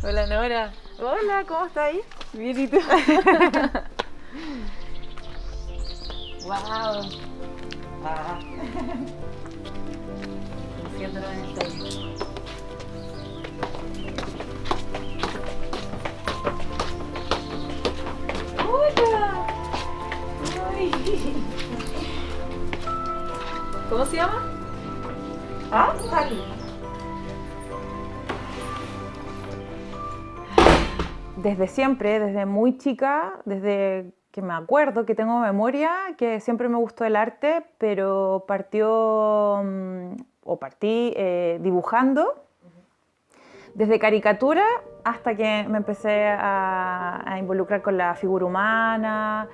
Hola Nora. Hola, ¿cómo estás ahí? Bien, ¿y tú? Wow. Ah, Haciéndolo en serio. Hola. Ay. ¿Cómo se llama? Cali. Desde siempre, desde muy chica, desde que me acuerdo, que tengo memoria, que siempre me gustó el arte, pero partí dibujando desde caricatura hasta que me empecé a involucrar con la figura humana,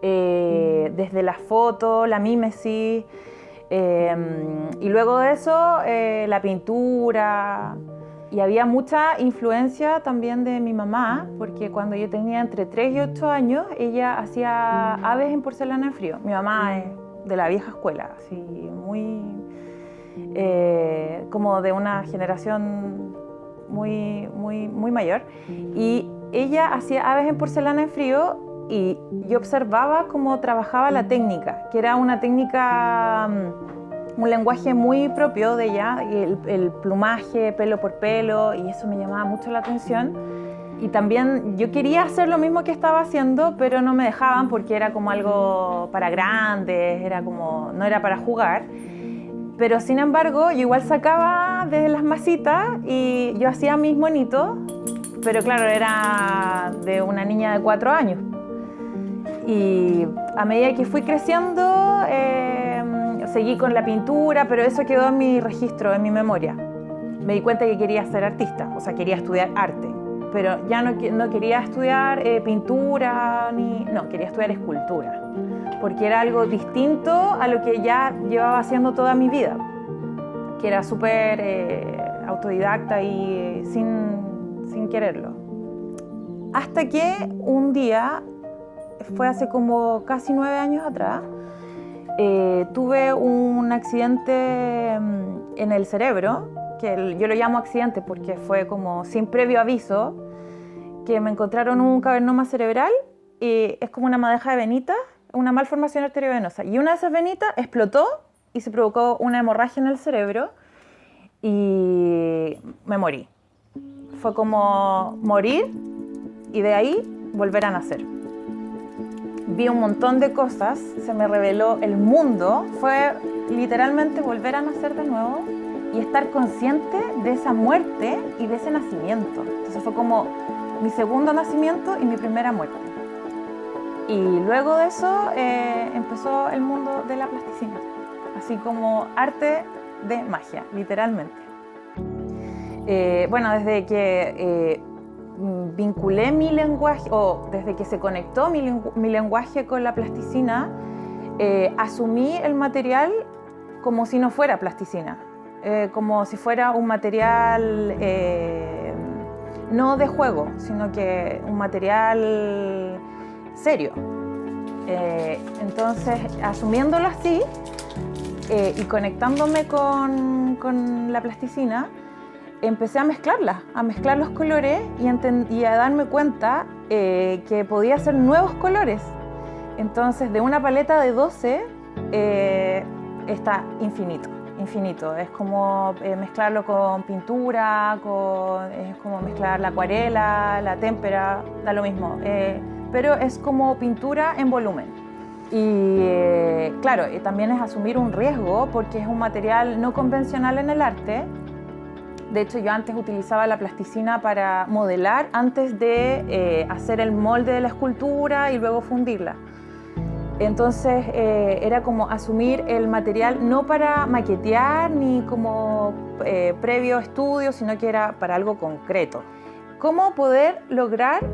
desde la foto, la mímesis, y luego de eso la pintura. Y había mucha influencia también de mi mamá, porque cuando yo tenía entre 3 y 8 años, ella hacía aves en porcelana en frío. Mi mamá es de la vieja escuela, así muy como de una generación muy mayor. Y ella hacía aves en porcelana en frío y yo observaba cómo trabajaba la técnica, que era una técnica, un lenguaje muy propio de ella, y el plumaje, pelo por pelo, y eso me llamaba mucho la atención. Y también yo quería hacer lo mismo que estaba haciendo, pero no me dejaban porque era como algo para grandes, era como, no era para jugar. Pero sin embargo, yo igual sacaba de las masitas y yo hacía mis monitos, pero claro, era de una niña de 4 años. Y a medida que fui creciendo, seguí con la pintura, pero eso quedó en mi registro, en mi memoria. Me di cuenta que quería ser artista, o sea, quería estudiar arte, pero ya no quería estudiar pintura, no, quería estudiar escultura, porque era algo distinto a lo que ya llevaba haciendo toda mi vida, que era súper autodidacta y sin quererlo. Hasta que un día, fue hace como casi 9 años atrás, tuve un accidente en el cerebro, que yo lo llamo accidente porque fue como sin previo aviso, que me encontraron un cavernoma cerebral y es como una madeja de venitas, una malformación arteriovenosa. Y una de esas venitas explotó y se provocó una hemorragia en el cerebro y me morí. Fue como morir y de ahí volver a nacer. Vi un montón de cosas, se me reveló el mundo, fue literalmente volver a nacer de nuevo y estar consciente de esa muerte y de ese nacimiento. Entonces fue como mi segundo nacimiento y mi primera muerte. Y luego de eso empezó el mundo de la plasticina, así como arte de magia, literalmente. Bueno, desde que vinculé mi lenguaje, o desde que se conectó mi lenguaje con la plasticina, asumí el material como si no fuera plasticina, como si fuera un material no de juego, sino que un material serio. Entonces, asumiéndolo así y conectándome con la plasticina, empecé a mezclar los colores y a darme cuenta que podía hacer nuevos colores. Entonces, de una paleta de 12 está infinito. Es como mezclarlo con pintura, es como mezclar la acuarela, la témpera, da lo mismo. Pero es como pintura en volumen. Y claro, también es asumir un riesgo porque es un material no convencional en el arte. De hecho, yo antes utilizaba la plasticina para modelar antes de hacer el molde de la escultura y luego fundirla. Entonces era como asumir el material no para maquetear ni como previo estudio, sino que era para algo concreto. ¿Cómo poder lograr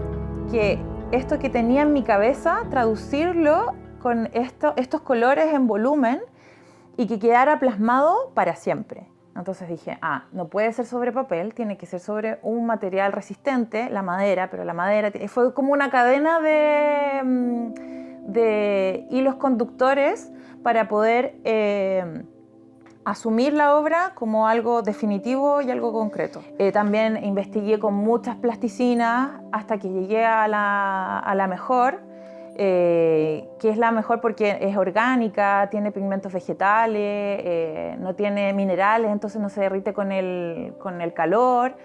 que esto que tenía en mi cabeza, traducirlo con estos colores en volumen y que quedara plasmado para siempre? Entonces dije, no puede ser sobre papel, tiene que ser sobre un material resistente, la madera, pero la madera fue como una cadena de hilos conductores para poder asumir la obra como algo definitivo y algo concreto. También investigué con muchas plasticinas hasta que llegué a la mejor, que es la mejor porque es orgánica, tiene pigmentos vegetales, no tiene minerales, entonces no se derrite con el calor,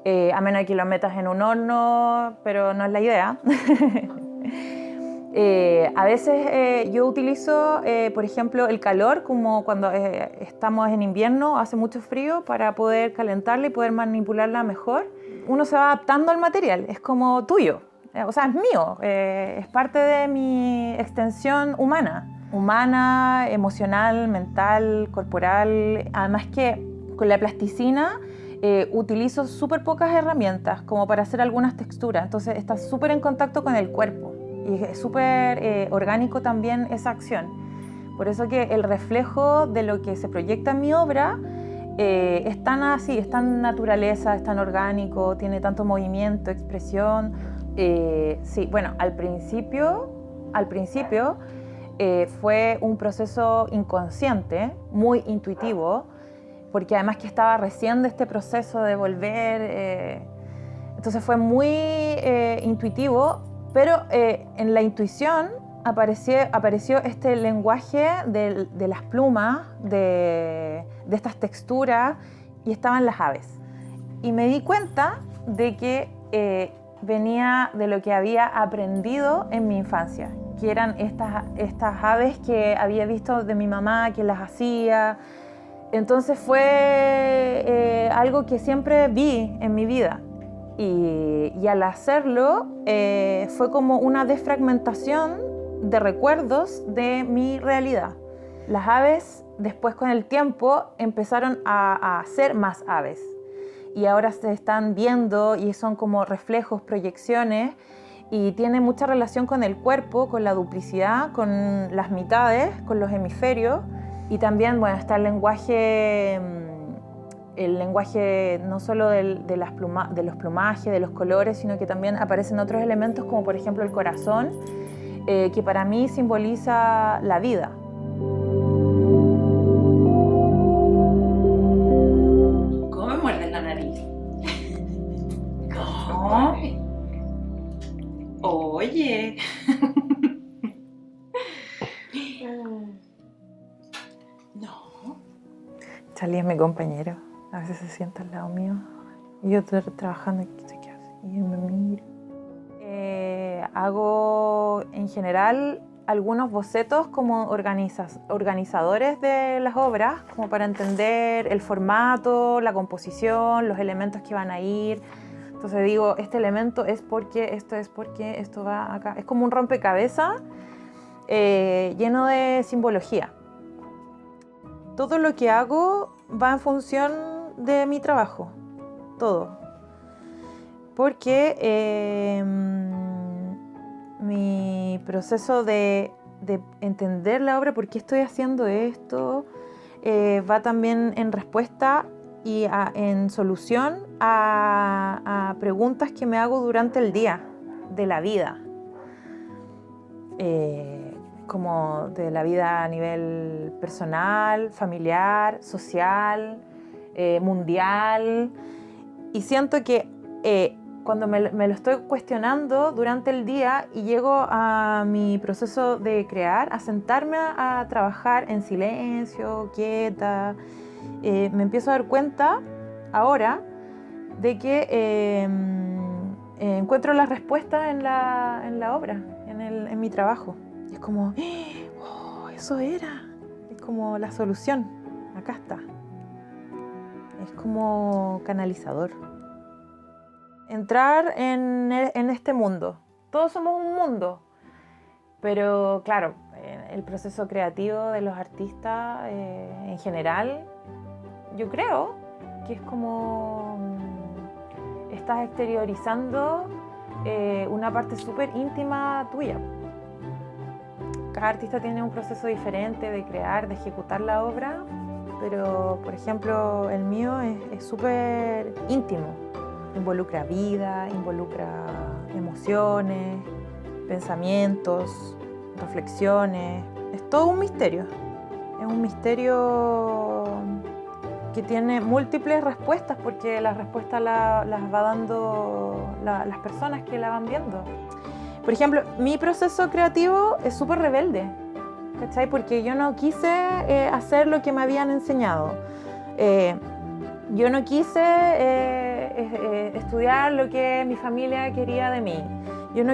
a menos de que lo metas en un horno, pero no es la idea. A veces yo utilizo, por ejemplo, el calor, como cuando estamos en invierno, hace mucho frío, para poder calentarla y poder manipularla mejor. Uno se va adaptando al material, es como tuyo, o sea, es mío, es parte de mi extensión humana, emocional, mental, corporal. Además que con la plasticina utilizo súper pocas herramientas como para hacer algunas texturas, entonces está súper en contacto con el cuerpo. Y es súper orgánico también esa acción. Por eso que el reflejo de lo que se proyecta en mi obra es tan así, es tan naturaleza, es tan orgánico, tiene tanto movimiento, expresión. Sí, bueno, al principio fue un proceso inconsciente, muy intuitivo, porque además que estaba recién de este proceso de volver, entonces fue muy intuitivo. Pero en la intuición apareció este lenguaje de las plumas, de estas texturas, y estaban las aves. Y me di cuenta de que venía de lo que había aprendido en mi infancia, que eran estas aves que había visto de mi mamá, que las hacía. Entonces fue algo que siempre vi en mi vida. Y al hacerlo fue como una desfragmentación de recuerdos de mi realidad. Las aves después con el tiempo empezaron a ser más aves y ahora se están viendo y son como reflejos, proyecciones, y tiene mucha relación con el cuerpo, con la duplicidad, con las mitades, con los hemisferios. Y también, bueno, está el lenguaje no solo de los plumajes, de los colores, sino que también aparecen otros elementos como por ejemplo el corazón, que para mí simboliza la vida. ¿Cómo me muerde la nariz? No. Oye. No. Charlie es mi compañero. A veces se sienta al lado mío y yo estoy trabajando y se queda así y él me mira. Hago en general algunos bocetos como organizadores de las obras, como para entender el formato, la composición, los elementos que van a ir. Entonces digo, este elemento es porque, esto va acá. Es como un rompecabezas lleno de simbología. Todo lo que hago va en función de mi trabajo, todo. Porque mi proceso de entender la obra, por qué estoy haciendo esto, va también en respuesta y en solución a preguntas que me hago durante el día de la vida. Como de la vida a nivel personal, familiar, social, mundial. Y siento que cuando me lo estoy cuestionando durante el día y llego a mi proceso de crear, a sentarme a trabajar en silencio, quieta, me empiezo a dar cuenta ahora de que encuentro las respuestas en la obra, en mi trabajo. Es como, oh, eso era. Es como la solución. Acá está. Es como canalizador. Entrar en este mundo. Todos somos un mundo. Pero claro, el proceso creativo de los artistas en general, yo creo que es como estás exteriorizando una parte súper íntima tuya. Cada artista tiene un proceso diferente de crear, de ejecutar la obra, pero por ejemplo el mío es súper íntimo. Involucra vida, involucra emociones, pensamientos, reflexiones. Es todo un misterio. es un misterio que tiene múltiples respuestas, porque las respuestas las va dando las personas que la van viendo. Por ejemplo, mi proceso creativo es súper rebelde, ¿cachai? Porque yo no quise hacer lo que me habían enseñado. Yo no quise estudiar lo que mi familia quería de mí. Yo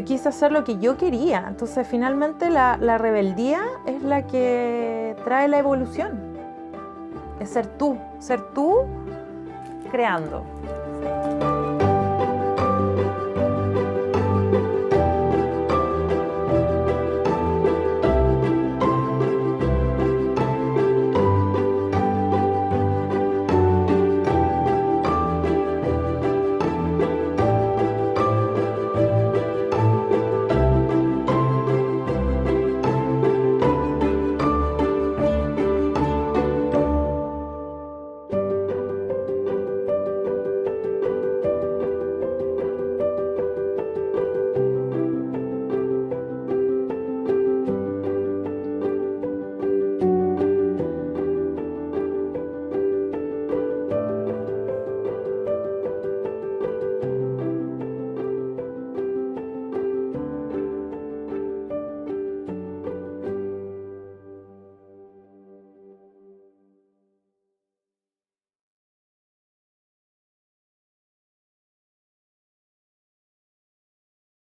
quise hacer lo que yo quería. Entonces, finalmente, la rebeldía es la que trae la evolución. Es ser tú creando.